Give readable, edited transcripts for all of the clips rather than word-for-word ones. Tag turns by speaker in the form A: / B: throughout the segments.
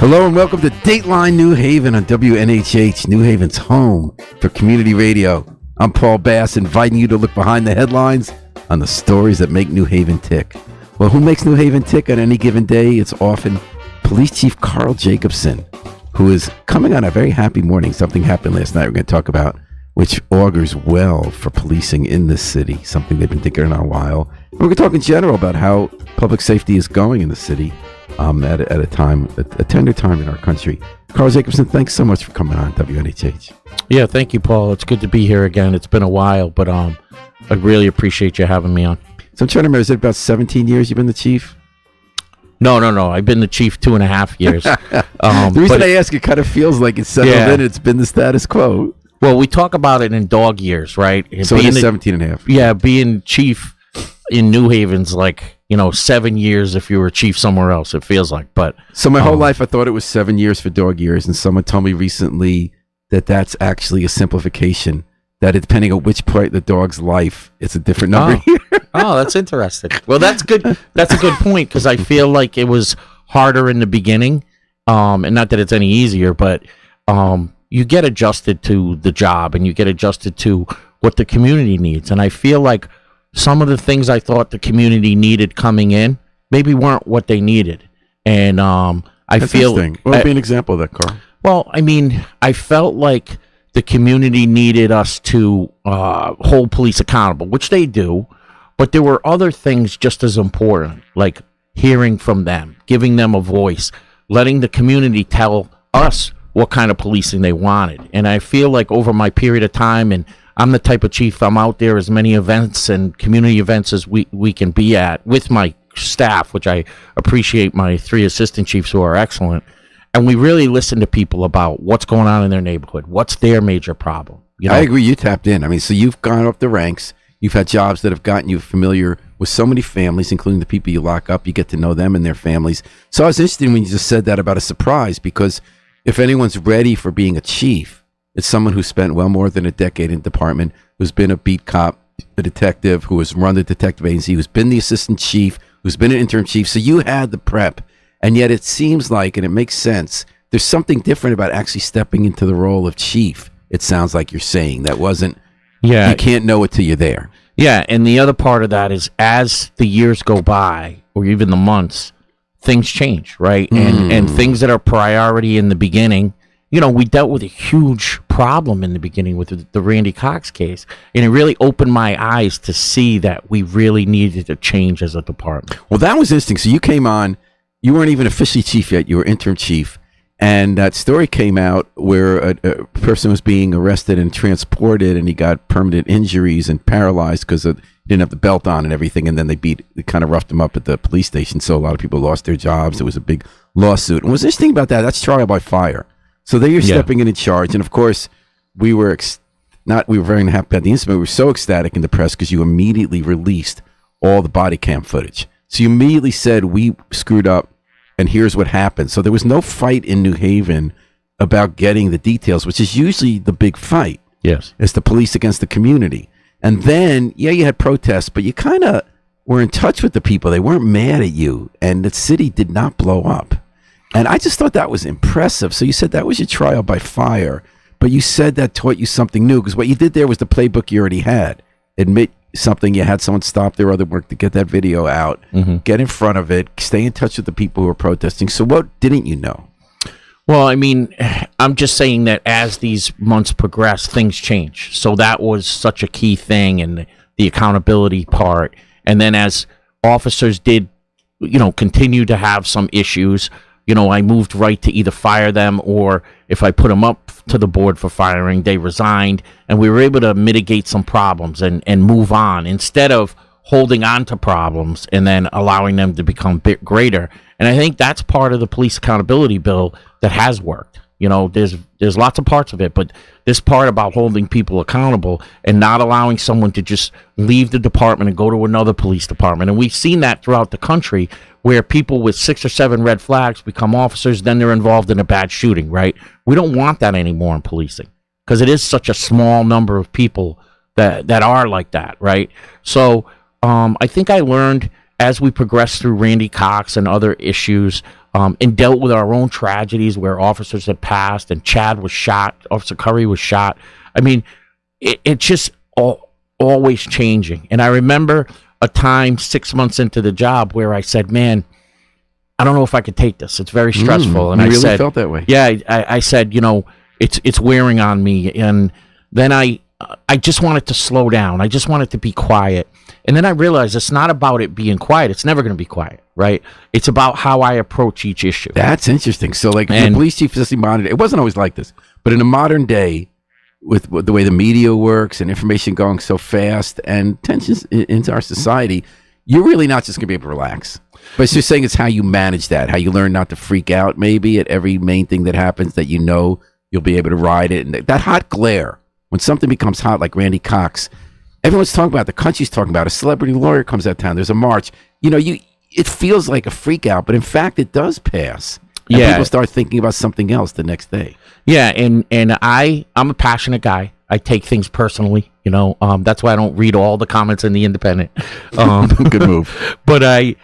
A: Hello and welcome to Dateline New Haven on WNHH, New Haven's home for community radio. I'm Paul Bass, inviting you to look behind the headlines on the stories that make New Haven tick. Well, who makes New Haven tick on any given day? It's often Police Chief Karl Jacobson, who is coming on a very happy morning. Something happened last night we're going to talk about, which augurs well for policing in this city, something they've been thinking on a while. And we're going to talk in general about how public safety is going in the city. At a tender time in our country. Karl Jacobson, thanks so much for coming on WNHH.
B: Yeah, thank you, Paul. It's good to be here again. It's been a while, but I really appreciate you having me on.
A: So I'm trying to remember, is it about 17 years you've been the chief?
B: No. I've been the chief 2.5 years.
A: The reason I ask, it kind of feels like it's settled in. It's been the status quo.
B: Well, we talk about it in dog years, right?
A: So it is 17 and a half.
B: Yeah, being chief in New Haven's like, 7 years if you were chief somewhere else, it feels like. But
A: so my whole life I thought it was 7 years for dog years, and someone told me recently that that's actually a simplification, that it, depending on which part of the dog's life, it's a different number here.
B: Oh, that's interesting. Well, that's good. That's a good point, because I feel like it was harder in the beginning, and not that it's any easier, but you get adjusted to the job and you get adjusted to what the community needs. And I feel like some of the things I thought the community needed coming in maybe weren't what they needed. And
A: That's
B: feel...
A: What would be an example of that, Karl?
B: Well, I felt like the community needed us to hold police accountable, which they do, but there were other things just as important, like hearing from them, giving them a voice, letting the community tell us what kind of policing they wanted. And I feel like over my period of time, and I'm the type of chief, I'm out there as many events and community events as we can be at with my staff, which I appreciate my 3 assistant chiefs who are excellent. And we really listen to people about what's going on in their neighborhood. What's their major problem?
A: I agree. You tapped in. So you've gone up the ranks. You've had jobs that have gotten you familiar with so many families, including the people you lock up. You get to know them and their families. So I was interested when you just said that about a surprise, because if anyone's ready for being a chief, it's someone who spent well more than a decade in department, who's been a beat cop, a detective, who has run the detective agency, who's been the assistant chief, who's been an interim chief. So you had the prep. And yet it seems like, and it makes sense, there's something different about actually stepping into the role of chief. It sounds like you're saying that wasn't, you can't know it till you're there.
B: Yeah, and the other part of that is as the years go by, or even the months, things change, right? And things that are priority in the beginning, we dealt with a huge problem in the beginning with the Randy Cox case, and it really opened my eyes to see that we really needed to change as a department.
A: Well, that was interesting. So you came on, you weren't even officially chief yet, you were interim chief, and that story came out where a person was being arrested and transported, and he got permanent injuries and paralyzed because he didn't have the belt on and everything, and then they kind of roughed him up at the police station, so a lot of people lost their jobs. There was a big lawsuit. And what's interesting about that, that's trial by fire. So there you're stepping in charge, and of course, we were very happy about the incident. We were so ecstatic in the press because you immediately released all the body cam footage. So you immediately said, we screwed up, and here's what happened. So there was no fight in New Haven about getting the details, which is usually the big fight.
B: Yes.
A: It's the police against the community. And then, you had protests, but you kind of were in touch with the people. They weren't mad at you, and the city did not blow up. And I just thought that was impressive. So you said that was your trial by fire, but you said that taught you something new, because what you did there was the playbook you already had. Admit something, you had someone stop their other work to get that video out, get in front of it, stay in touch with the people who were protesting. So what didn't you know?
B: Well, I'm just saying that as these months progress, things change. So that was such a key thing, and the accountability part. And then as officers did, continue to have some issues, I moved right to either fire them, or if I put them up to the board for firing, they resigned, and we were able to mitigate some problems and move on instead of holding on to problems and then allowing them to become a bit greater. And I think that's part of the police accountability bill that has worked. There's lots of parts of it, but this part about holding people accountable and not allowing someone to just leave the department and go to another police department. And we've seen that throughout the country, where people with 6 or 7 red flags become officers, then they're involved in a bad shooting, right? We don't want that anymore in policing, because it is such a small number of people that are like that, right? So I think I learned as we progressed through Randy Cox and other issues, and dealt with our own tragedies where officers had passed and Chad was shot, Officer Curry was shot. I mean, it just always changing. And I remember a time 6 months into the job where I said, man, I don't know if I could take this. It's very stressful. And
A: you
B: I
A: really
B: said,
A: felt that way?
B: Yeah, I said, it's wearing on me. And then I just wanted to slow down. I just wanted to be quiet. And then I realized it's not about it being quiet. It's never going to be quiet, right? It's about how I approach each issue.
A: That's interesting. So, like, the police chief is monitored. It wasn't always like this, but in a modern day, with the way the media works and information going so fast and tensions into our society, you're really not just going to be able to relax. But it's just saying it's how you manage that, how you learn not to freak out maybe at every main thing that happens, that you'll be able to ride it. And that hot glare, when something becomes hot like Randy Cox, everyone's talking about it. The country's talking about it. A celebrity lawyer comes out of town. There's a march. It feels like a freak out, but in fact, it does pass. And people start thinking about something else the next day.
B: Yeah, and I'm a passionate guy. I take things personally, that's why I don't read all the comments in the Independent.
A: Good move.
B: But I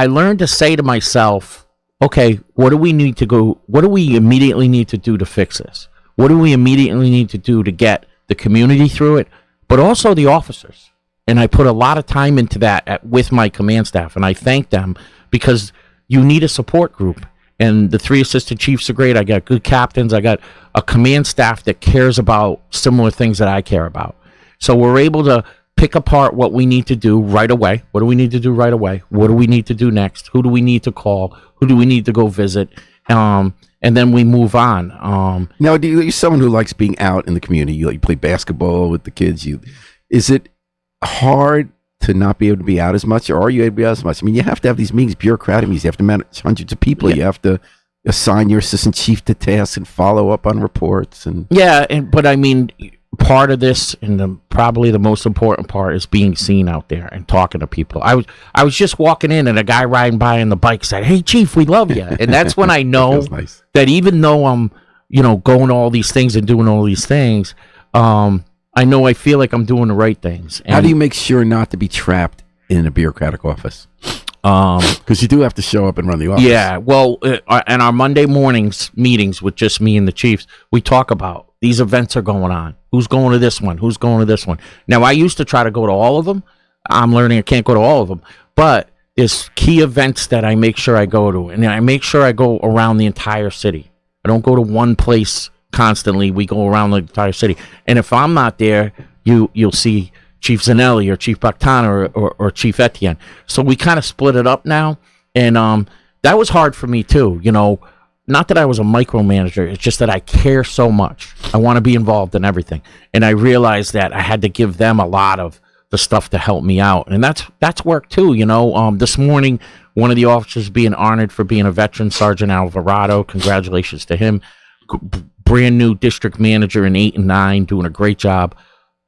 B: learned to say to myself, okay, what do we immediately need to do to fix this? What do we immediately need to do to get the community through it, but also the officers? And I put a lot of time into that with my command staff, and I thank them, because you need a support group. And the 3 assistant chiefs are great. I got good captains. I got a command staff that cares about similar things that I care about. So we're able to pick apart what we need to do right away. What do we need to do right away? What do we need to do next? Who do we need to call? Who do we need to go visit? And then we move on.
A: Now, you're someone who likes being out in the community. You play basketball with the kids. Is it hard to not be able to be out as much, or are you able to be out as much? I mean, you have to have these meetings, bureaucratic meetings. You have to manage hundreds of people. Yeah. You have to assign your assistant chief to tasks and follow up on reports.
B: But I mean, part of this, and probably the most important part, is being seen out there and talking to people. I was just walking in, and a guy riding by on the bike said, "Hey, Chief, we love you." And that's when I know
A: nice.
B: That even though I'm, going to all these things and doing all these things, I feel like I'm doing the right things. And
A: how do you make sure not to be trapped in a bureaucratic office? Because you do have to show up and run the office.
B: Yeah, well, and our Monday mornings meetings with just me and the chiefs, we talk about these events are going on. Who's going to this one? Who's going to this one? Now, I used to try to go to all of them. I'm learning I can't go to all of them. But there's key events that I make sure I go to. And I make sure I go around the entire city. I don't go to one place constantly. We go around the entire city. And if I'm not there, you'll see Chief Zanelli or Chief Bactana or Chief Etienne. So we kind of split it up now. And that was hard for me too. Not that I was a micromanager. It's just that I care so much. I want to be involved in everything. And I realized that I had to give them a lot of the stuff to help me out. And that's work too. This morning, one of the officers being honored for being a veteran, Sergeant Alvarado. Congratulations to him. Brand new district manager in 8 and 9, doing a great job.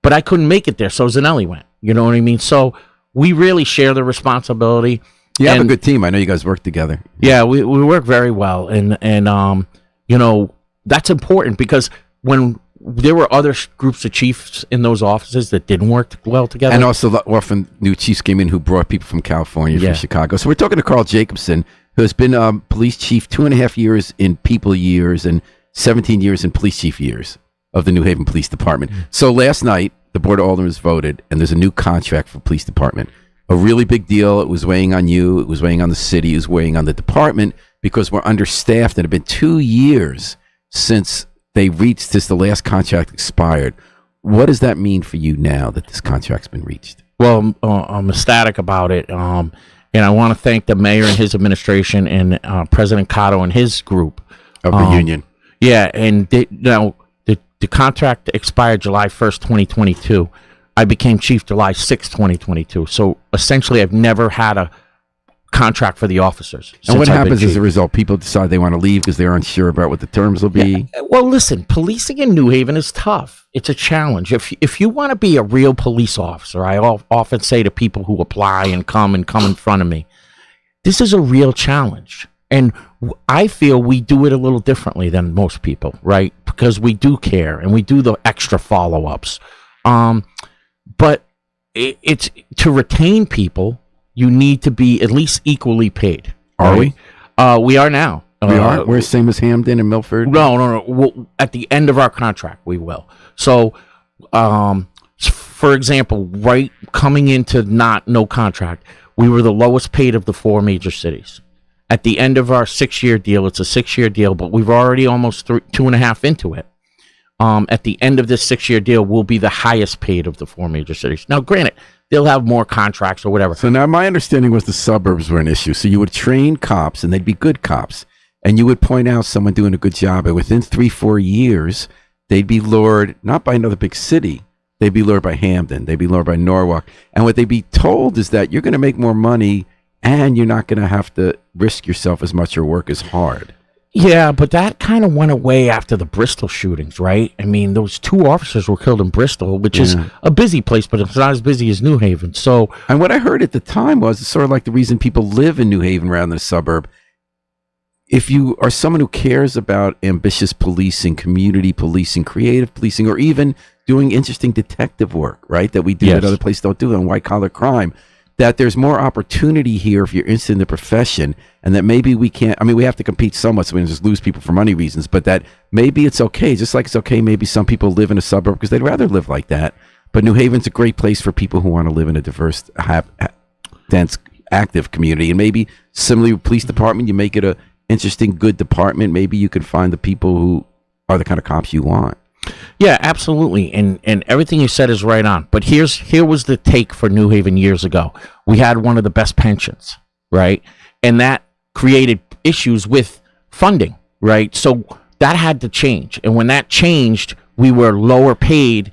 B: But I couldn't make it there, so Zanelli went. You know what I mean? So we really share the responsibility.
A: You have a good team. I know you guys work together.
B: Yeah, we work very well, and that's important, because when there were other groups of chiefs in those offices that didn't work well together,
A: and also often new chiefs came in who brought people from California, from Chicago. So we're talking to Karl Jacobson, who has been police chief 2.5 years in people years and 17 years in police chief years of the New Haven Police Department. So last night, the Board of Aldermen voted, and there's a new contract for the police department. A really big deal. It was weighing on you. It was weighing on the city. It was weighing on the department, because we're understaffed. And it had been 2 years since the last contract expired. What does that mean for you now that this contract's been reached?
B: Well, I'm ecstatic about it. And I want to thank the mayor and his administration, and President Cotto and his group.
A: Of the union.
B: Yeah, and the contract expired July 1st, 2022. I became chief July 6th, 2022. So essentially, I've never had a contract for the officers.
A: And what happens as a result? People decide they want to leave because they're unsure about what the terms will be.
B: Yeah. Well, listen, policing in New Haven is tough. It's a challenge. If you want to be a real police officer, I often say to people who apply and come in front of me, this is a real challenge. And I feel we do it a little differently than most people, right? Because we do care and we do the extra follow-ups. But it's to retain people, you need to be at least equally paid.
A: Are we?
B: We are now.
A: We are. We're the same as Hamden and Milford.
B: No. At the end of our contract, we will. So, for example, right coming into no contract, we were the lowest paid of the 4 major cities. At the end of our 6-year deal, it's a 6-year deal, but we've already almost 2.5 into it. At the end of this 6-year deal, we'll be the highest paid of the 4 major cities. Now, granted, they'll have more contracts or whatever.
A: So now my understanding was the suburbs were an issue. So you would train cops, and they'd be good cops, and you would point out someone doing a good job, and within 3-4 years, they'd be lured not by another big city. They'd be lured by Hamden. They'd be lured by Norwalk. And what they'd be told is that you're going to make more money, and you're not going to have to risk yourself as much or work as hard.
B: Yeah, but that kind of went away after the Bristol shootings, right? I mean, those 2 officers were killed in Bristol, which is a busy place, but it's not as busy as New Haven. So,
A: and what I heard at the time was it's sort of like the reason people live in New Haven rather than a suburb. If you are someone who cares about ambitious policing, community policing, creative policing, or even doing interesting detective work, right, that we do that other places don't do on white-collar crime, that there's more opportunity here if you're interested in the profession, and that maybe we can't, I mean, we have to compete so much so we don't just lose people for money reasons, but that maybe it's okay, just like it's okay maybe some people live in a suburb because they'd rather live like that, but New Haven's a great place for people who want to live in a diverse, dense, active community, and maybe similarly with police department, you make it a interesting, good department, maybe you can find the people who are the kind of cops you want.
B: Yeah, absolutely, and everything you said is right on. But here was the take for New Haven years ago. We had one of the best pensions, right? And that created issues with funding, right? So that had to change. And when that changed, we were lower paid,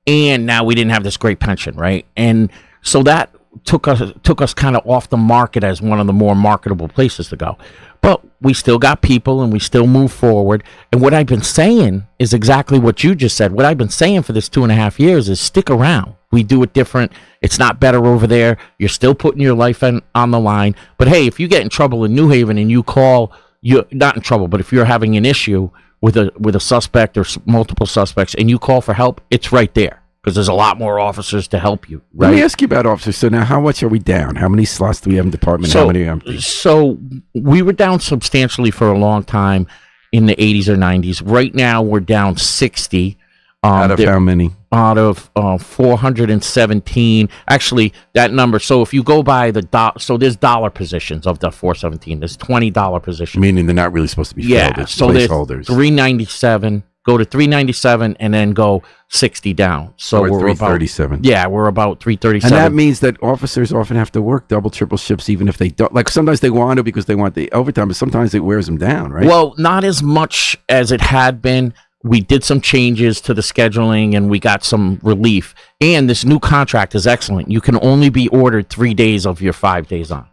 B: and now we didn't have this great pension, right? And so that took us kind of off the market as one of the more marketable places to go. But we still got people, and we still move forward. And what I've been saying is exactly what you just said. What I've been saying for this 2.5 years is stick around. We do it different. It's not better over there. You're still putting your life on the line. But hey, if you get in trouble in New Haven and you call, you're not in trouble, but if you're having an issue with a suspect or multiple suspects and you call for help, it's right there. Because there's a lot more officers to help you. Right?
A: Let me ask you about officers. So now, how much are we down? How many slots do we have in department? How many are empty?
B: So we were down substantially for a long time in the 80s or 90s. Right now, we're down 60.
A: Out of how many?
B: Out of 417. Actually, that number. So if you go by so there's dollar positions of the 417. There's $20 positions.
A: Meaning they're not really supposed to be filled.
B: Yeah.
A: It's
B: so
A: placeholders.
B: There's 397. Go to 397 and then go 60 down. So we're
A: 337.
B: We're about 337.
A: And that means that officers often have to work double, triple shifts, even if they don't. Like sometimes they want to because they want the overtime, but sometimes it wears them down, right?
B: Well, not as much as it had been. We did some changes to the scheduling and we got some relief. And this new contract is excellent. You can only be ordered 3 days of your 5 days on.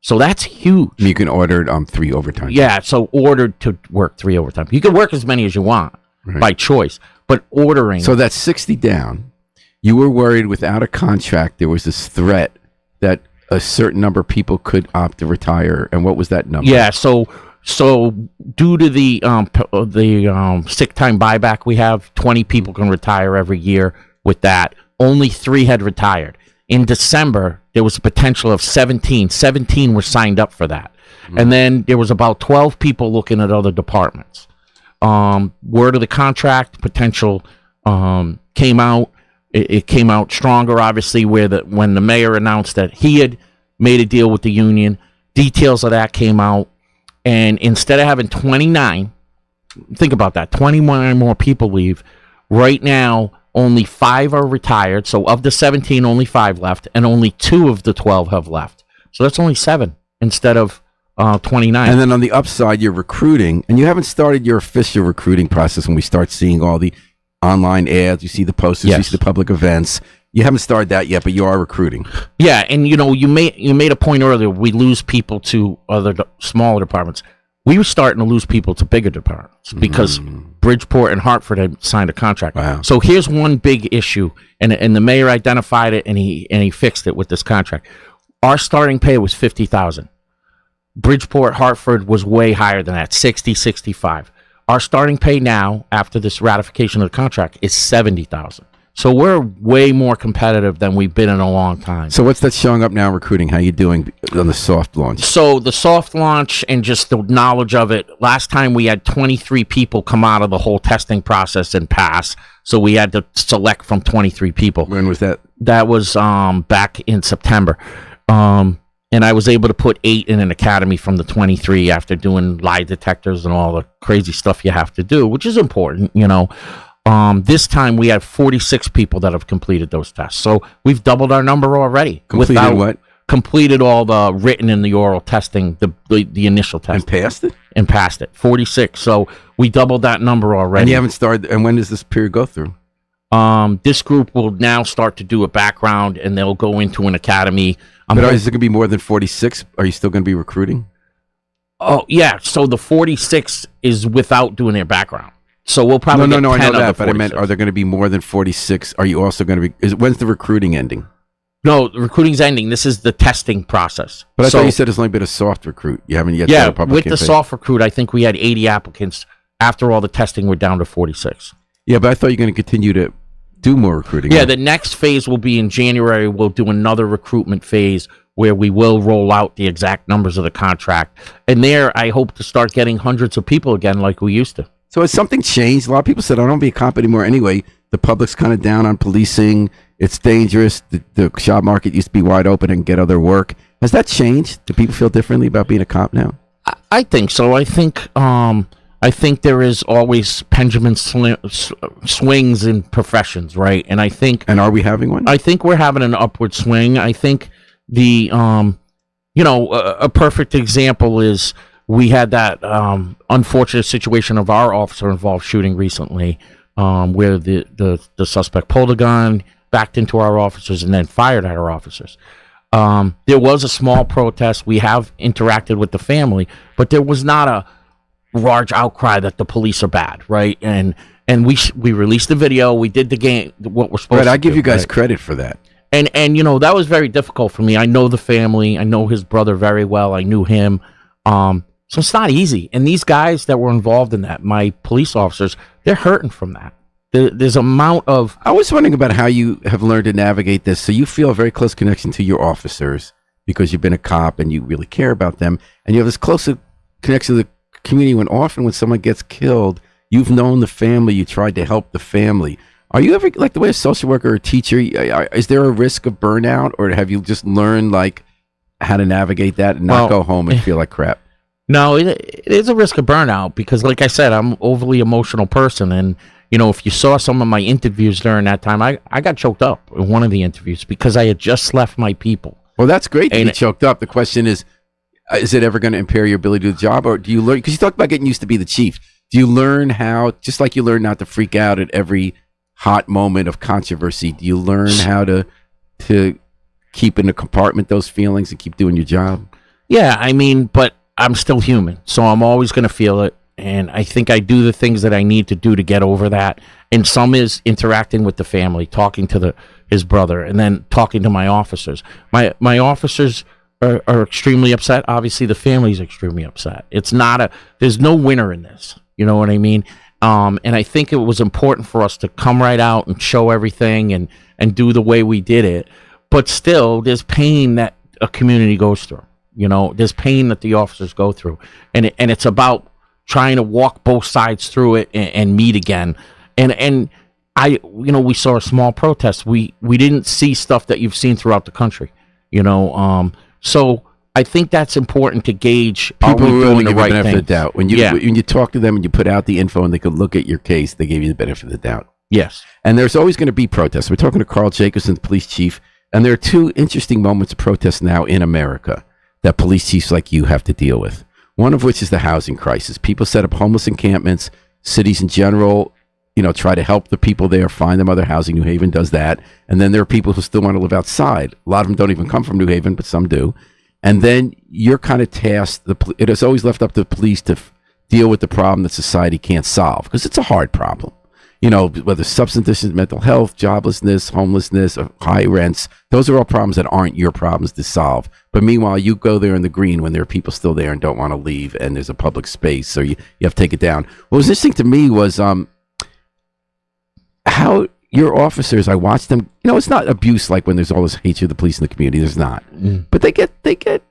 B: So that's huge.
A: You can order 3 overtime.
B: Yeah, so ordered to work 3 overtime. You can work as many as you want by choice, but ordering.
A: So that's 60 down. You were worried without a contract, there was this threat that a certain number of people could opt to retire. And what was that number?
B: Yeah, so due to the sick time buyback we have, 20 people can retire every year with that. Only 3 had retired. In December, there was a potential of 17. 17 were signed up for that. And then there was about 12 people looking at other departments. Word of the contract potential came out. It came out stronger, obviously, when the mayor announced that he had made a deal with the union. Details of that came out. And instead of having 29, think about that, 21 more people leave. Right now, only 5 are retired. So of the 17, only 5 left, and only 2 of the 12 have left. So that's only 7 instead of 29.
A: And then on the upside, you're recruiting, and you haven't started your official recruiting process when we start seeing all the online ads, you see the posters, you see the public events. You haven't started that yet, but you are recruiting. Yeah,
B: and you made a point earlier, we lose people to other smaller departments. We were starting to lose people to bigger departments because Bridgeport and Hartford had signed a contract.
A: Wow.
B: So here's one big issue, and the mayor identified it, and he fixed it with this contract. Our starting pay was $50,000. Bridgeport, Hartford was way higher than that, 60, 65. Our starting pay now, after this ratification of the contract, is $70,000. So we're way more competitive than we've been in a long time.
A: So what's that showing up now in recruiting? How you doing on the soft launch?
B: So the soft launch and just the knowledge of it, last time we had 23 people come out of the whole testing process and pass. So we had to select from 23 people.
A: When was that?
B: That was back in September. And I was able to put 8 in an academy from the 23 after doing lie detectors and all the crazy stuff you have to do, which is important, you know. This time we have 46 people that have completed those tests. So we've doubled our number already.
A: Completed what?
B: Completed all the written and the oral testing, the initial test.
A: And passed it?
B: And passed it. 46. So we doubled that number already.
A: And you haven't started, and when does this period go through?
B: This group will now start to do a background, and they'll go into an academy.
A: But is it going to be more than 46? Are you still going to be recruiting?
B: Oh, yeah. So the 46 is without doing their background. So we'll probably
A: No, I know that, but I meant, are there going to be more than 46? Are you also going to be, when's the recruiting ending?
B: No, the recruiting's ending. This is the testing process.
A: But I thought you said it's only been a soft recruit. You haven't yet
B: done
A: a public
B: with
A: campaign.
B: The soft recruit, I think we had 80 applicants. After all the testing, we're down to 46.
A: Yeah, but I thought you were going to continue to do more recruiting.
B: Yeah, the next phase will be in January. We'll do another recruitment phase where we will roll out the exact numbers of the contract. And there, I hope to start getting hundreds of people again like we used to.
A: So has something changed? A lot of people said, I don't want to be a cop anymore anyway. The public's kind of down on policing. It's dangerous. The job market used to be wide open and get other work. Has that changed? Do people feel differently about being a cop now?
B: I think so. I think there is always pendulum swings in professions, right? And I think...
A: And are we having one?
B: I think we're having an upward swing. I think the, a perfect example is we had that unfortunate situation of our officer-involved shooting recently where the suspect pulled a gun, backed into our officers, and then fired at our officers. There was a small protest. We have interacted with the family, but there was not a large outcry that the police are bad, right? And we released the video. We did the game, what we're supposed to do.
A: I give you guys credit for that.
B: And that was very difficult for me. I know the family. I know his brother very well. I knew him. So it's not easy. And these guys that were involved in that, my police officers, they're hurting from that. There's amount of...
A: I was wondering about how you have learned to navigate this. So you feel a very close connection to your officers because you've been a cop and you really care about them. And you have this close connection to the community when often when someone gets killed, you've known the family, you tried to help the family. Are you ever, like the way a social worker or a teacher, is there a risk of burnout, or have you just learned like how to navigate that and not go home and feel like crap?
B: No, it is a risk of burnout because, like I said, I'm an overly emotional person. And, if you saw some of my interviews during that time, I got choked up in one of the interviews because I had just left my people.
A: Well, that's great to be choked up. The question is it ever going to impair your ability to do the job, or do you learn? Because you talked about getting used to be the chief. Do you learn how, just like you learn not to freak out at every hot moment of controversy, do you learn how to keep in a compartment those feelings and keep doing your job?
B: Yeah, but I'm still human, so I'm always going to feel it. And I think I do the things that I need to do to get over that. And some is interacting with the family, talking to his brother, and then talking to my officers. My officers are extremely upset. Obviously, the family's extremely upset. There's no winner in this. You know what I mean? And I think it was important for us to come right out and show everything and do the way we did it. But still, there's pain that a community goes through. There's pain that the officers go through. And it's about trying to walk both sides through it and meet again. And we saw a small protest. We didn't see stuff that you've seen throughout the country. So I think that's important to gauge.
A: People really give you the benefit of the doubt. When you talk to them and you put out the info and they could look at your case, they gave you the benefit of the doubt.
B: Yes.
A: And there's always going to be protests. We're talking to Karl Jacobson, the police chief, and there are two interesting moments of protest now in America that police chiefs like you have to deal with. One of which is the housing crisis. People set up homeless encampments. Cities in general, try to help the people there, find them other housing. New Haven does that. And then there are people who still want to live outside. A lot of them don't even come from New Haven, but some do. And then you're kind of tasked, it is always left up to the police to deal with the problem that society can't solve, because it's a hard problem. Whether substance abuse, mental health, joblessness, homelessness, or high rents, those are all problems that aren't your problems to solve. But meanwhile, you go there in the green when there are people still there and don't want to leave, and there's a public space, so you have to take it down. What was interesting to me was how your officers, I watch them. It's not abuse like when there's all this hatred of the police in the community. There's not, but they get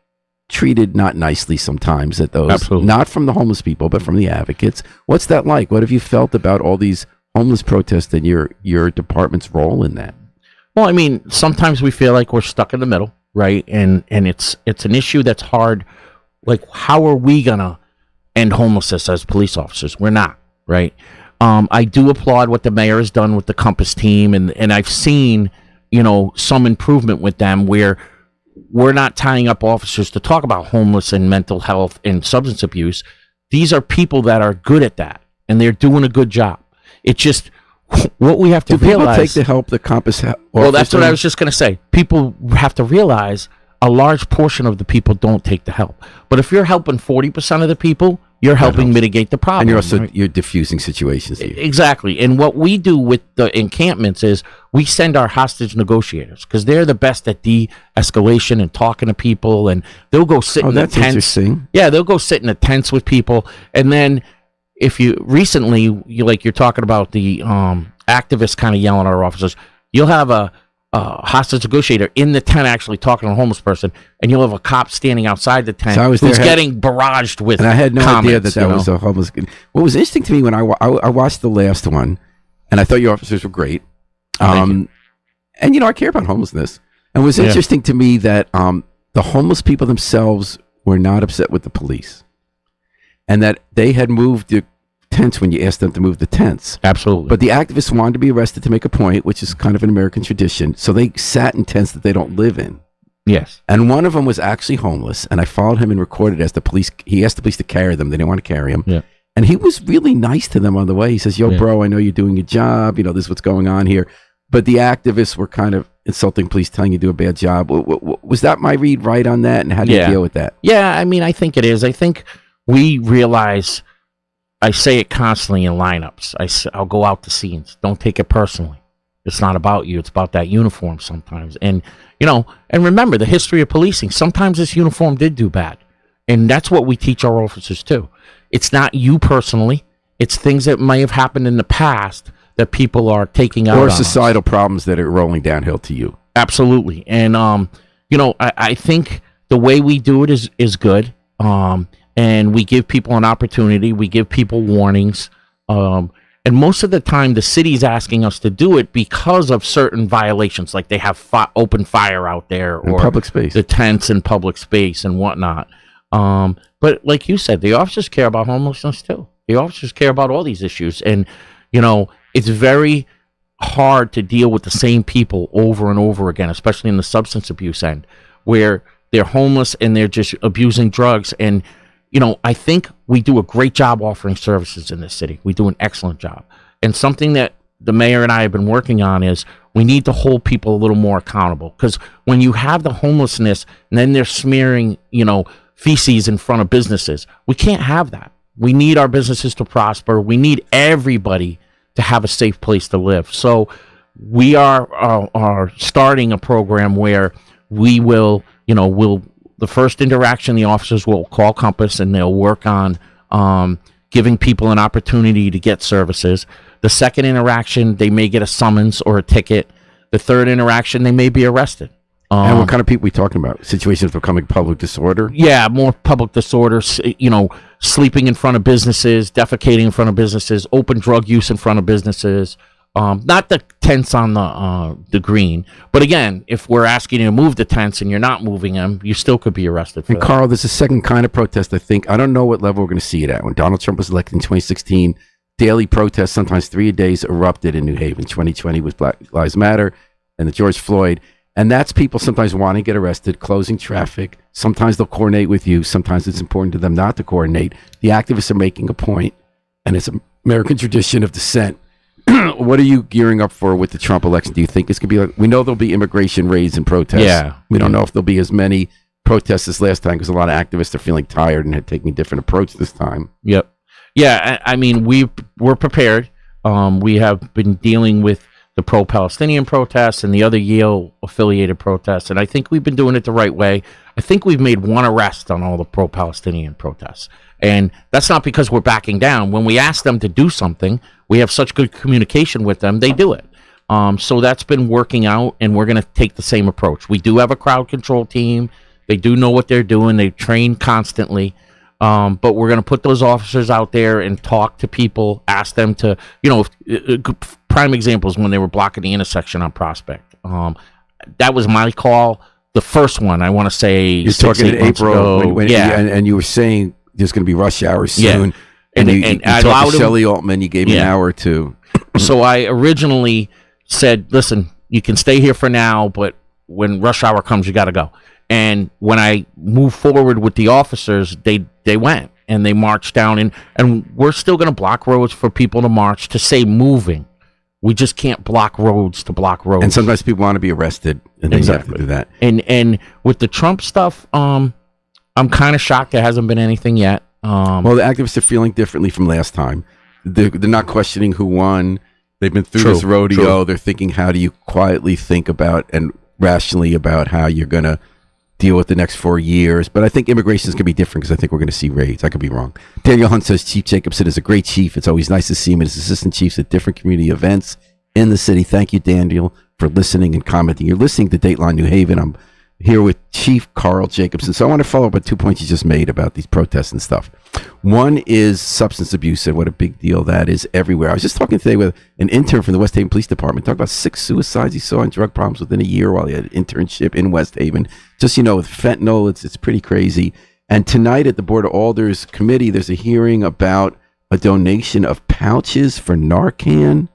A: treated not nicely sometimes at those.
B: Absolutely.
A: Not from the homeless people, but from the advocates. What's that like? What have you felt about all these homeless protests and your department's role in that?
B: Well, I mean, sometimes we feel like we're stuck in the middle, right? And it's an issue that's hard. Like, how are we gonna end homelessness as police officers? We're not, right? I do applaud what the mayor has done with the Compass team, and I've seen, some improvement with them where we're not tying up officers to talk about homeless and mental health and substance abuse. These are people that are good at that, and they're doing a good job. It's just what we have to realize.
A: People take the help the Compass
B: well, that's what I was just going to say. People have to realize a large portion of the people don't take the help. But if you're helping 40% of the people, you're helping mitigate the problem.
A: And you're also you're diffusing situations.
B: Exactly. And what we do with the encampments is we send our hostage negotiators because they're the best at de-escalation and talking to people. And they'll go sit in the tents.
A: Interesting.
B: Yeah, they'll go sit in the tents with people. And then if you're talking about the activists kind of yelling at our officers, you'll have a hostage negotiator in the tent actually talking to a homeless person, and you'll have a cop standing outside the tent who's getting barraged with
A: and I had no
B: comments,
A: idea that was a homeless. What was interesting to me when I watched the last one, and I thought your officers were great, and I care about homelessness, and it was interesting to me that the homeless people themselves were not upset with the police, and that they had moved the tents when you asked them to move the tents.
B: Absolutely.
A: But the activists wanted to be arrested to make a point, which is kind of an American tradition. So they sat in tents that they don't live in.
B: Yes.
A: And one of them was actually homeless, and I followed him and recorded as the police. He asked the police to carry them. They didn't want to carry him.
B: Yeah.
A: And he was really nice to them on the way. He says, "Yo, bro, I know you're doing your job. This is what's going on here." But the activists were kind of insulting police, telling you to do a bad job. Was that my read right on that? And how do you deal with that?
B: Yeah, I mean, I think it is. I think we realize. I say it constantly in lineups. I'll go out to scenes. Don't take it personally. It's not about you. It's about that uniform sometimes. And, and remember the history of policing. Sometimes this uniform did do bad. And that's what we teach our officers too. It's not you personally. It's things that may have happened in the past that people are taking out on us.
A: Or societal problems that are rolling downhill to you.
B: Absolutely. And, I think the way we do it is good. And we give people an opportunity. We give people warnings. And most of the time, the city's asking us to do it because of certain violations, like they have open fire out there or
A: public space,
B: the tents in public space and whatnot. But like you said, the officers care about homelessness too. The officers care about all these issues. And, it's very hard to deal with the same people over and over again, especially in the substance abuse end, where they're homeless and they're just abusing drugs. And I think we do a great job offering services in this city. We do an excellent job. And something that the mayor and I have been working on is we need to hold people a little more accountable. Because when you have the homelessness and then they're smearing, feces in front of businesses, we can't have that. We need our businesses to prosper. We need everybody to have a safe place to live. So we are starting a program where we will, the first interaction, the officers will call Compass and they'll work on giving people an opportunity to get services. The second interaction, they may get a summons or a ticket. The third interaction, they may be arrested.
A: And what kind of people are we talking about? Situations becoming public disorder?
B: Yeah, more public disorder, sleeping in front of businesses, defecating in front of businesses, open drug use in front of businesses. Not the tents on the green, but again, if we're asking you to move the tents and you're not moving them, you still could be arrested for that.
A: Karl, there's a second kind of protest, I think. I don't know what level we're going to see it at. When Donald Trump was elected in 2016, daily protests, sometimes 3 days, erupted in New Haven. 2020 was Black Lives Matter and the George Floyd. And that's people sometimes wanting to get arrested, closing traffic. Sometimes they'll coordinate with you. Sometimes it's important to them not to coordinate. The activists are making a point, and it's an American tradition of dissent. What are you gearing up for with the Trump election? Do you think it's going to be like, we know there'll be immigration raids and protests.
B: Yeah.
A: We don't know if there'll be as many protests as last time because a lot of activists are feeling tired and are taking a different approach this time.
B: Yep. Yeah, I mean, we're prepared. We have been dealing with the pro-Palestinian protests and the other Yale-affiliated protests, and I think we've been doing it the right way. I think we've made one arrest on all the pro-Palestinian protests, and that's not because we're backing down. When we ask them to do something, we have such good communication with them, they do it. So that's been working out, and we're going to take the same approach. We do have a crowd control team. They do know what they're doing. They train constantly. But we're going to put those officers out there and talk to people, ask them to, prime examples when they were blocking the intersection on Prospect. That was my call. The first one, I want to say,
A: you're talking in April, and you were saying there's going to be rush hour soon, and you talked to Shelley Altman. You gave me an hour or two.
B: So I originally said, "Listen, you can stay here for now, but when rush hour comes, you got to go." And when I moved forward with the officers, they went and they marched down, and we're still going to block roads for people to march to say moving. We just can't block roads to block roads.
A: And sometimes people want to be arrested, and they have to do that.
B: And with the Trump stuff, I'm kind of shocked there hasn't been anything yet.
A: Well, the activists are feeling differently from last time. They're not questioning who won. They've been through this rodeo. True. They're thinking, how do you quietly think about and rationally about how you're going to deal with the next 4 years. But I think immigration is going to be different because I think we're going to see raids. I could be wrong. Daniel Hunt says Chief Jacobson is a great chief. It's always nice to see him and his assistant chiefs at different community events in the city. Thank you, Daniel, for listening and commenting. You're listening to Dateline New Haven. I'm here with Chief Karl Jacobson. So I want to follow up on 2 points you just made about these protests and stuff. One is substance abuse and what a big deal that is everywhere. I was just talking today with an intern from the West Haven Police Department, talking about 6 suicides he saw and drug problems within a year while he had an internship in West Haven. Just, with fentanyl, it's pretty crazy. And tonight at the Board of Alders Committee, there's a hearing about a donation of pouches for Narcan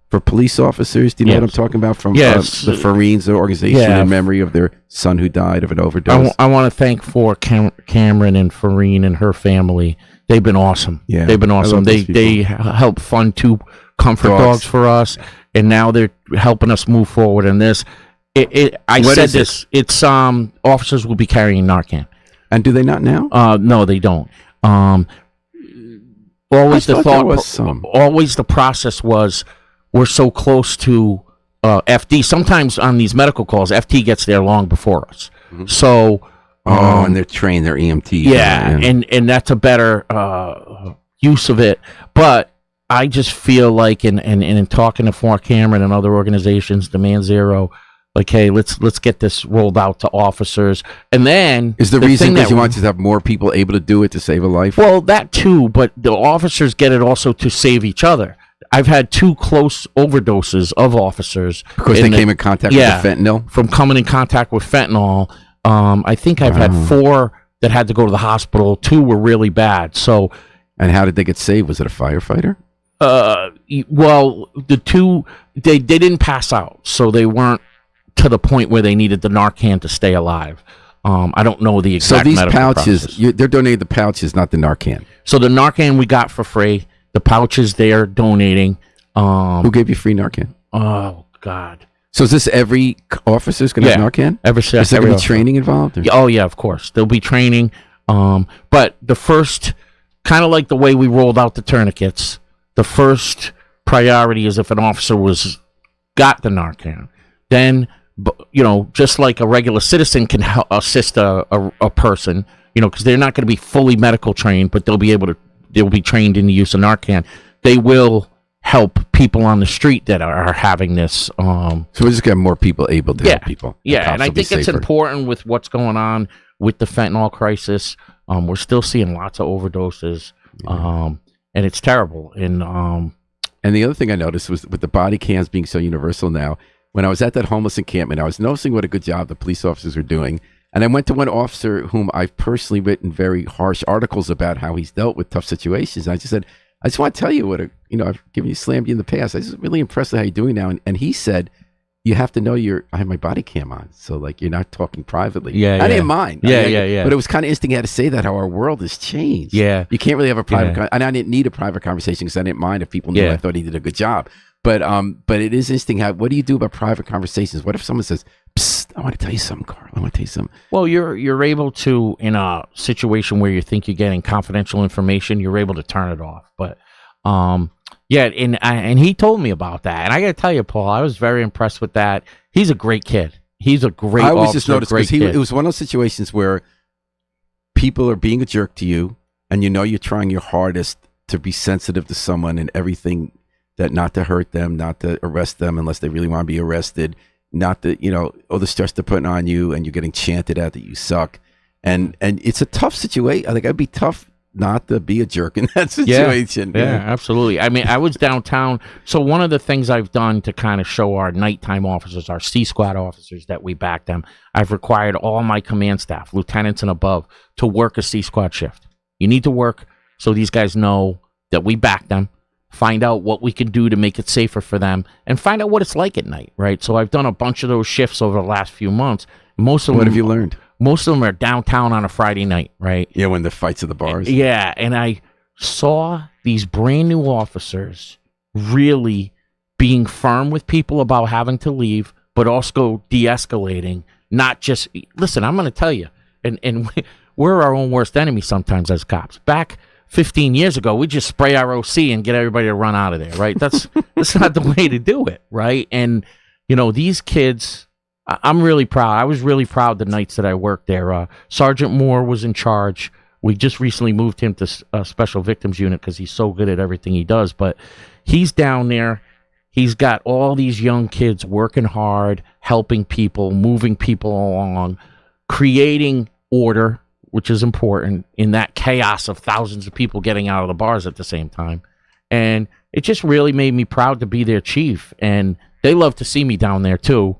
A: for police officers. Do you know what I'm talking about? From the Fareens, the organization in memory of their son who died of an overdose.
B: I want to thank Cameron and Fareen and her family. They've been awesome. Yeah, they've been awesome. They helped fund 2 comfort dogs for us, and now they're helping us move forward in this. It's officers will be carrying Narcan.
A: And do they not now?
B: No, they don't. Always the process was, we're so close to FD. Sometimes on these medical calls, FD gets there long before us. Mm-hmm. So,
A: and they're trained, they're EMTs.
B: Yeah, and that's a better use of it. But I just feel like, in talking to Fort Cameron and other organizations, Demand Zero, like, hey, let's get this rolled out to officers. And then
A: is the reason that you want to have more people able to do it to save a life?
B: Well, that too, but the officers get it also to save each other. I've had 2 close overdoses of officers
A: because they came in contact with the fentanyl.
B: From coming in contact with fentanyl. I think I've had 4 that had to go to the hospital. 2 were really bad. So,
A: and how did they get saved? Was it a firefighter?
B: Well, the 2 they didn't pass out, so they weren't to the point where they needed the Narcan to stay alive. I don't know the exact.
A: So these pouches, they're donating the pouches, not the Narcan.
B: So the Narcan we got for free. The pouches they're donating.
A: Who gave you free Narcan?
B: Oh God!
A: So is this every officer's going to have Narcan?
B: Is
A: there going to be training involved? Or?
B: Oh yeah, of course there'll be training. But the first, kind of like the way we rolled out the tourniquets, the first priority is if an officer got the Narcan, then just like a regular citizen can assist a person, because they're not going to be fully medical trained, but they'll be trained in the use of Narcan. They will help people on the street that are having this. So
A: we're just getting more people able to help people.
B: Yeah, and I think it's important with what's going on with the fentanyl crisis. We're still seeing lots of overdoses, and it's terrible. And
A: the other thing I noticed was with the body cams being so universal now, when I was at that homeless encampment, I was noticing what a good job the police officers are doing. And I went to one officer whom I've personally written very harsh articles about how he's dealt with tough situations. And I just said, I just want to tell you I've given you, slammed you in the past. I was just really impressed with how you're doing now. And he said, you have to know I have my body cam on. So like, you're not talking privately. I didn't mind.
B: Yeah.
A: But it was kind of interesting he had to say that, how our world has changed.
B: Yeah.
A: You can't really have a private, and I didn't need a private conversation because I didn't mind if people knew I thought he did a good job. But it is interesting what do you do about private conversations? What if someone says, "Psst, I want to tell you something, Karl. I want to tell you something."
B: Well, you're able to, in a situation where you think you're getting confidential information, you're able to turn it off. But and he told me about that, and I got to tell you, Paul, I was very impressed with that. He's a great kid. He's a great.
A: I always just noticed because it was one of those situations where people are being a jerk to you, and you're trying your hardest to be sensitive to someone and everything that not to hurt them, not to arrest them unless they really want to be arrested, not to, all the stress they're putting on you and you're getting chanted at that you suck. And it's a tough situation. I think I'd be tough not to be a jerk in that situation.
B: Yeah, absolutely. I mean, I was downtown. So one of the things I've done to kind of show our nighttime officers, our C squad officers, that we back them, I've required all my command staff, lieutenants and above, to work a C squad shift. You need to work so these guys know that we back them, find out what we can do to make it safer for them, and find out what it's like at night, right? So I've done a bunch of those shifts over the last few months. Most of them,
A: what have you learned?
B: Most of them are downtown on a Friday night, right?
A: Yeah, when the fights at the bars.
B: Yeah, and I saw these brand new officers really being firm with people about having to leave, but also de-escalating. Not just, listen, I'm going to tell you, and we're our own worst enemy sometimes as cops. Back 15 years ago, we just spray our OC and get everybody to run out of there, right? That's not the way to do it, right? And, these kids... I'm really proud. I was really proud the nights that I worked there. Sergeant Moore was in charge. We just recently moved him to Special Victims Unit because he's so good at everything he does. But he's down there. He's got all these young kids working hard, helping people, moving people along, creating order, which is important in that chaos of thousands of people getting out of the bars at the same time. And it just really made me proud to be their chief. And they love to see me down there too,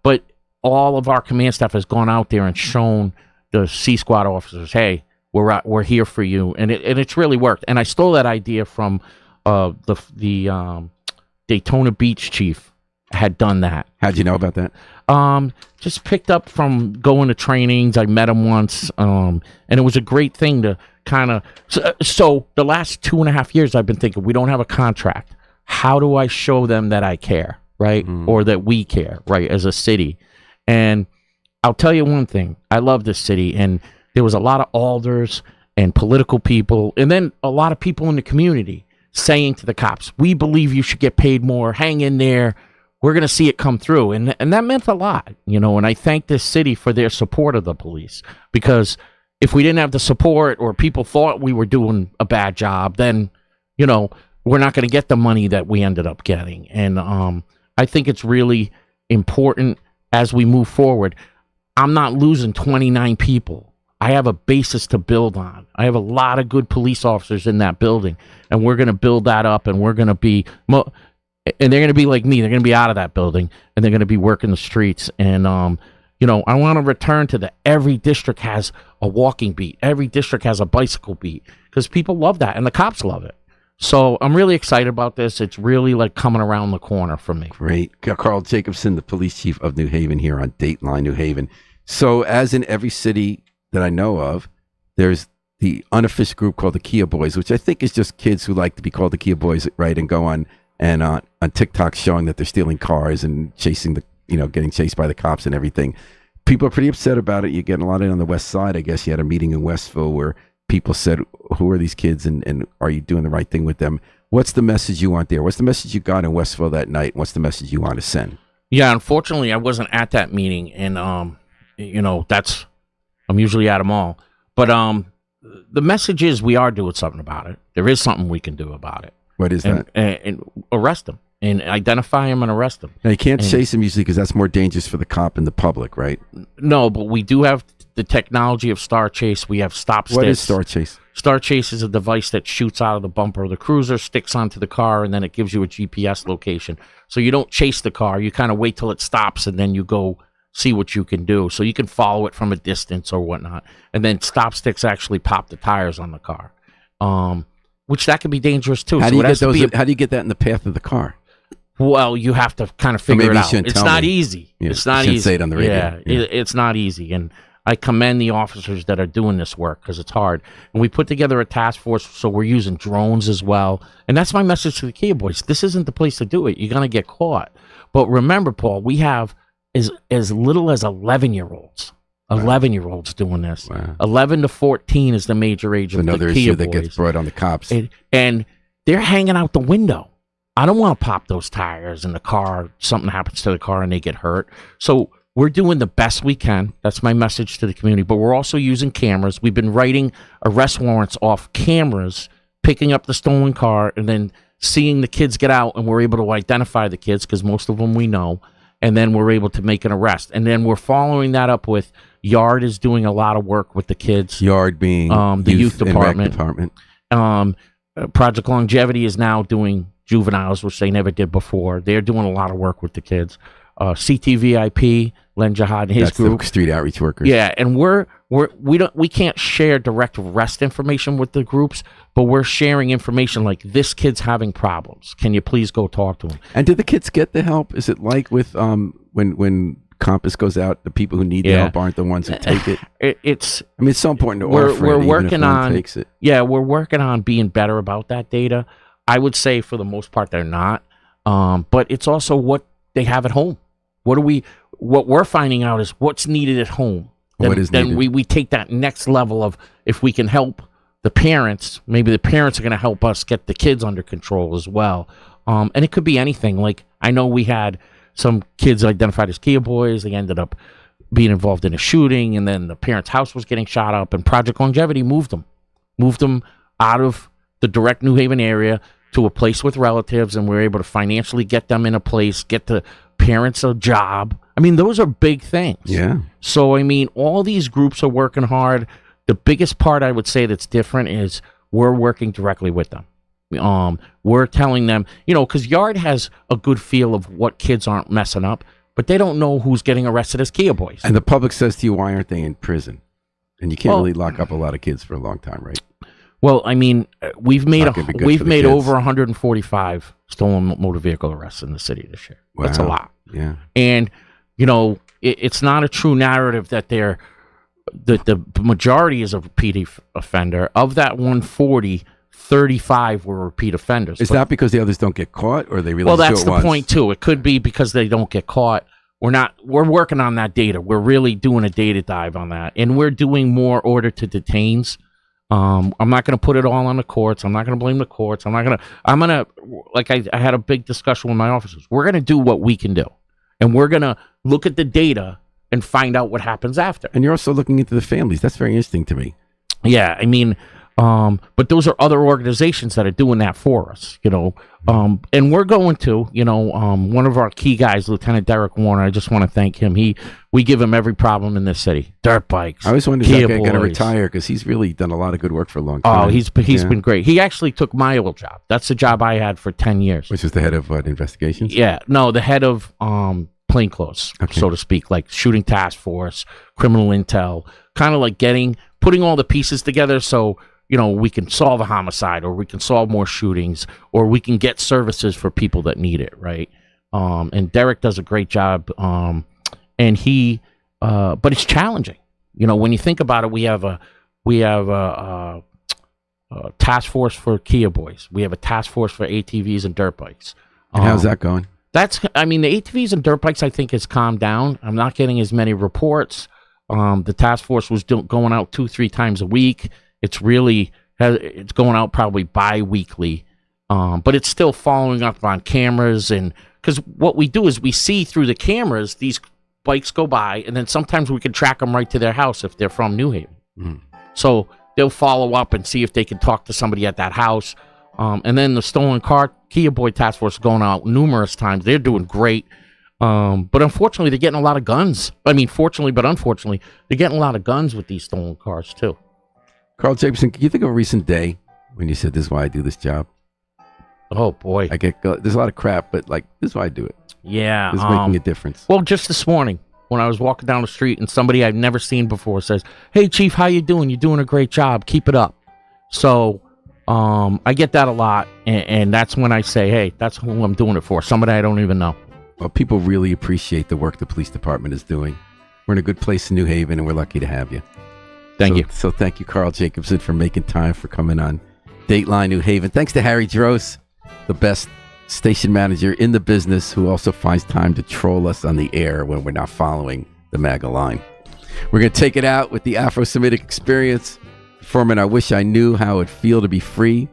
B: but all of our command staff has gone out there and shown the C squad officers, hey, we're here for you, and it's really worked. And I stole that idea from the Daytona Beach chief had done that.
A: How'd you know about that?
B: Just picked up from going to trainings. I met him once, and it was a great thing to kind of. So the last 2.5 years, I've been thinking, we don't have a contract. How do I show them that I care, right? Or that we care, right, as a city? And I'll tell you one thing. I love this city, and there was a lot of alders and political people, and then a lot of people in the community saying to the cops, we believe you should get paid more. Hang in there. We're going to see it come through. And that meant a lot, and I thank this city for their support of the police, because if we didn't have the support or people thought we were doing a bad job, then, we're not going to get the money that we ended up getting. And I think it's really important as we move forward. I'm not losing 29 people. I have a basis to build on. I have a lot of good police officers in that building, and we're going to build that up, and we're going to be, and they're going to be like me. They're going to be out of that building, and they're going to be working the streets. And, I want to return to every district has a walking beat. Every district has a bicycle beat, because people love that, and the cops love it. So I'm really excited about this. It's really like coming around the corner for me.
A: Great. Karl Jacobson, the police chief of New Haven, here on Dateline New Haven. So as in every city that I know of, there's the unofficial group called the Kia Boys, which I think is just kids who like to be called the Kia Boys, right? And go on TikTok showing that they're stealing cars and chasing getting chased by the cops and everything. People are pretty upset about it. You're getting a lot of it on the West Side. I guess you had a meeting in Westville where people said, who are these kids and are you doing the right thing with them? What's the message you want there? What's the message you got in Westville that night? What's the message you want to send?
B: Yeah, unfortunately, I wasn't at that meeting, and, I'm usually at them all. But the message is we are doing something about it. There is something we can do about it.
A: What is that?
B: And arrest them. And identify them and arrest them.
A: Now, you can't chase them usually because that's more dangerous for the cop and the public, right?
B: No, but we do have the technology of Star Chase. We have stop sticks.
A: What is Star Chase?
B: Star Chase is a device that shoots out of the bumper of the cruiser, sticks onto the car, and then it gives you a GPS location. So you don't chase the car. You kind of wait till it stops, and then you go see what you can do. So you can follow it from a distance or whatnot. And then stop sticks actually pop the tires on the car, which that can be dangerous too.
A: How do you get that in the path of the car?
B: Well, you have to kind of figure it out. It's not easy.
A: Yeah,
B: it's not
A: easy.
B: easy.
A: Say it on the radio.
B: Yeah, it's not easy. And I commend the officers that are doing this work because it's hard. And we put together a task force, so we're using drones as well. And that's my message to the Kia Boys. This isn't the place to do it. You're going to get caught. But remember, Paul, we have as little as 11-year-olds. 11-year-olds doing this.
A: Wow.
B: 11 to 14 is the major age of the
A: another
B: Kia
A: issue
B: Boys.
A: that gets brought on the cops.
B: And they're hanging out the window. I don't want to pop those tires in the car. Something happens to the car and they get hurt. So we're doing the best we can. That's my message to the community. But we're also using cameras. We've been writing arrest warrants off cameras, picking up the stolen car, and then seeing the kids get out, and we're able to identify the kids because most of them we know, and then we're able to make an arrest. And then we're following that up with Yard is doing a lot of work with the kids.
A: Yard being
B: the youth
A: and rec
B: department. Project Longevity is now doing juveniles, which they never did before. They're doing a lot of work with the kids. CTVIP, Len Jihad and his
A: That's
B: group,
A: the street outreach workers.
B: yeah, and we can't share direct arrest information with the groups, but we're sharing information like this kid's having problems. Can you please go talk to him?
A: And do the kids get the help? Is it like with when Compass goes out, the people who need the help aren't the ones who take it?
B: It's
A: it's so important to
B: we're
A: offer it, even
B: working
A: if no one
B: on
A: takes it.
B: Yeah, we're working on being better about that data. I would say for the most part they're not, but it's also what they have at home. What we're finding out is what's needed at home. Then we take that next level of if we can help the parents, maybe the parents are going to help us get the kids under control as well. And it could be anything. Like I know we had some kids identified as Kia boys. They ended up being involved in a shooting, and then the parents' house was getting shot up, and Project Longevity moved them out of the direct New Haven area to a place with relatives, and we were able to financially get them in a place, get the parents a job. I mean, those are big things.
A: Yeah.
B: So, I mean, all these groups are working hard. The biggest part I would say that's different is we're working directly with them. We're telling them, because Yard has a good feel of what kids aren't messing up, but they don't know who's getting arrested as Kia boys.
A: And the public says to you, why aren't they in prison? And you can't really lock up a lot of kids for a long time, right?
B: Well, I mean, we've made
A: kids.
B: over 145 stolen motor vehicle arrests in the city this year.
A: Wow.
B: That's a lot.
A: Yeah.
B: And it's not a true narrative that the majority is a repeat offender. Of that 140, 35 were repeat offenders.
A: Is that because the others don't get caught, or they really?
B: Well, that's the point too. It could be because they don't get caught. We're working on that data. We're really doing a data dive on that, and we're doing more order to detains. I'm not going to put it all on the courts. I'm not going to blame the courts. I'm going to, like I had a big discussion with my officers. We're going to do what we can do, and we're going to look at the data and find out what happens after.
A: And you're also looking into the families. That's very interesting to me.
B: Yeah, I mean, but those are other organizations that are doing that for us, and we're going to, one of our key guys, Lieutenant Derek Warner, I just want to thank him. We give him every problem in this city. Dirt bikes.
A: I always wondered if that guy going to retire, because he's really done a lot of good work for a long time.
B: Oh, he's been great. He actually took my old job. That's the job I had for 10 years.
A: Which was the head of investigations?
B: Yeah, no, the head of plainclothes, so to speak, like shooting task force, criminal intel, kind of like putting all the pieces together so we can solve a homicide, or we can solve more shootings, or we can get services for people that need it, right? And Derek does a great job, and he, but it's challenging. When you think about it, we have a task force for Kia boys. We have a task force for ATVs and dirt bikes.
A: And how's that going?
B: The ATVs and dirt bikes, I think, has calmed down. I'm not getting as many reports. The task force was going out 2-3 times a week. It's going out probably bi-weekly, but it's still following up on cameras. And because what we do is we see through the cameras, these bikes go by, and then sometimes we can track them right to their house if they're from New Haven. Mm. So they'll follow up and see if they can talk to somebody at that house. And then the stolen car Kia Boy Task Force is going out numerous times. They're doing great. But unfortunately, they're getting a lot of guns. I mean, fortunately, but unfortunately, they're getting a lot of guns with these stolen cars, too.
A: Karl Jacobson, can you think of a recent day when you said, this is why I do this job?
B: Oh, boy.
A: There's a lot of crap, but this is why I do it.
B: Yeah.
A: This is making a difference.
B: Well, just this morning, when I was walking down the street and somebody I've never seen before says, "Hey, Chief, how you doing? You're doing a great job. Keep it up." So I get that a lot, and that's when I say, hey, that's who I'm doing it for, somebody I don't even know.
A: Well, people really appreciate the work the police department is doing. We're in a good place in New Haven, and we're lucky to have you.
B: Thank you.
A: So thank you, Karl Jacobson, for making time for coming on Dateline New Haven. Thanks to Harry Droz, the best station manager in the business, who also finds time to troll us on the air when we're not following the MAGA line. We're going to take it out with the Afro-Semitic Experience, performing I Wish I Knew How It'd Feel to Be Free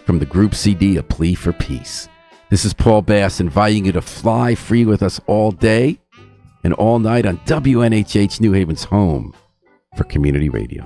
A: from the group CD, A Plea for Peace. This is Paul Bass inviting you to fly free with us all day and all night on WNHH New Haven's home for community radio.